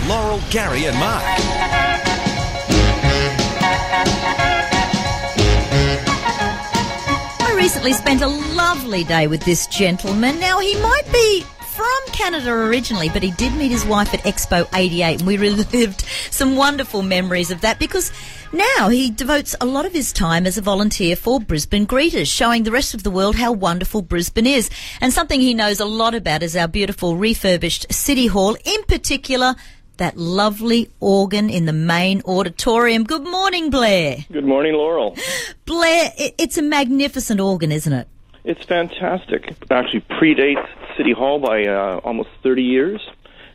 Laurel, Gary and Mark. I recently spent a lovely day with this gentleman. Now, he might be from Canada originally, but he did meet his wife at Expo 88, and we relived some wonderful memories of that because now he devotes a lot of his time as a volunteer for Brisbane Greeters, showing the rest of the world how wonderful Brisbane is. And something he knows a lot about is our beautiful refurbished City Hall, in particular that lovely organ in the main auditorium. Good morning, Blair. Good morning, Laurel. Blair, it's a magnificent organ, isn't it? It's fantastic. It actually predates City Hall by almost 30 years.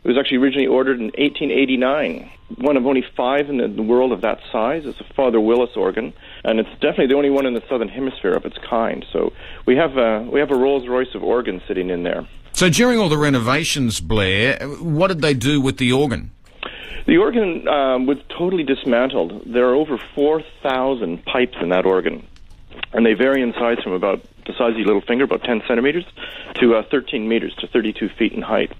It was actually originally ordered in 1889. One of only 5 in the world of that size. It's a Father Willis organ, and it's definitely the only one in the Southern Hemisphere of its kind. So we have a Rolls-Royce of organs sitting in there. So during all the renovations, Blair, what did they do with the organ? The organ was totally dismantled. There are over 4,000 pipes in that organ, and they vary in size from about the size of your little finger, about 10 centimeters, to 13 meters, to 32 feet in height.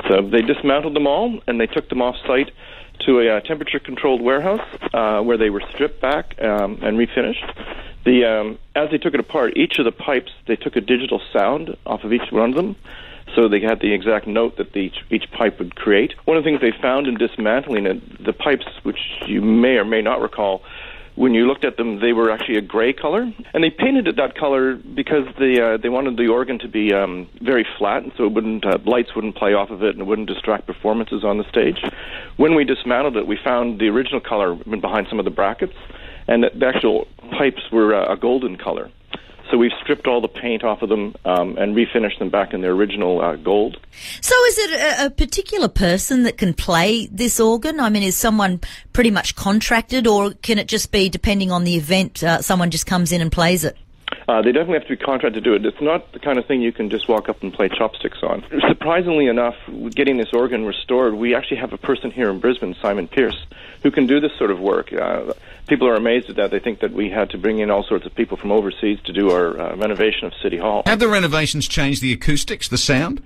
So they dismantled them all, and they took them off-site to a temperature-controlled warehouse where they were stripped back and refinished. As they took it apart, each of the pipes, they took a digital sound off of each one of them, so they had the exact note that each pipe would create. One of the things they found in dismantling it, the pipes, which you may or may not recall, when you looked at them, they were actually a gray color, and they painted it that color because they wanted the organ to be very flat, and so it wouldn't lights wouldn't play off of it, and it wouldn't distract performances on the stage. When we dismantled it, we found the original color behind some of the brackets, and the actual pipes were a golden color. So we've stripped all the paint off of them and refinished them back in their original gold. So is it a particular person that can play this organ? I mean, is someone pretty much contracted, or can it just be, depending on the event, someone just comes in and plays it? They definitely have to be contracted to do it. It's not the kind of thing you can just walk up and play chopsticks on. Surprisingly enough, getting this organ restored, we actually have a person here in Brisbane, Simon Pierce, who can do this sort of work. People are amazed at that. They think that we had to bring in all sorts of people from overseas to do our renovation of City Hall. Have the renovations changed the acoustics, the sound?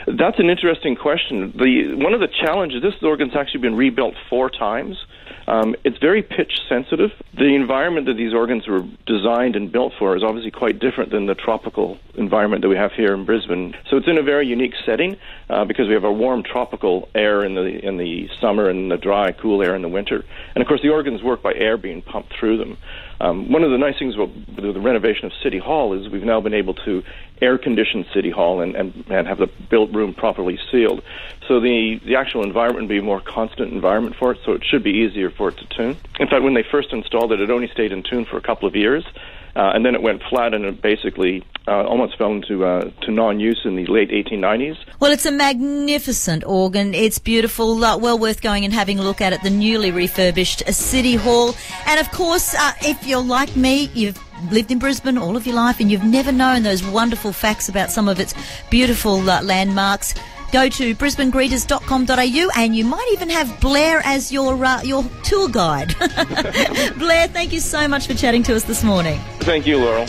That's an interesting question. One of the challenges, this organ's actually been rebuilt 4 times. It's very pitch sensitive. The environment that these organs were designed and built for is obviously quite different than the tropical environment that we have here in Brisbane. So it's in a very unique setting because we have a warm tropical air in the summer and the dry, cool air in the winter. And of course the organs work by air being pumped through them. One of the nice things about the renovation of City Hall is we've now been able to air-condition City Hall and have the built room properly sealed. So the actual environment will be a more constant environment for it, so it should be easier for it to tune. In fact, when they first installed it, it only stayed in tune for a couple of years, and then it went flat and it basically almost fell into non-use in the late 1890s. Well, it's a magnificent organ. It's beautiful, well worth going and having a look at the newly refurbished City Hall. And of course, if you're like me, you've lived in Brisbane all of your life and you've never known those wonderful facts about some of its beautiful landmarks, go to brisbanegreeters.com.au and you might even have Blair as your tour guide. Blair, thank you so much for chatting to us this morning. Thank you, Laurel.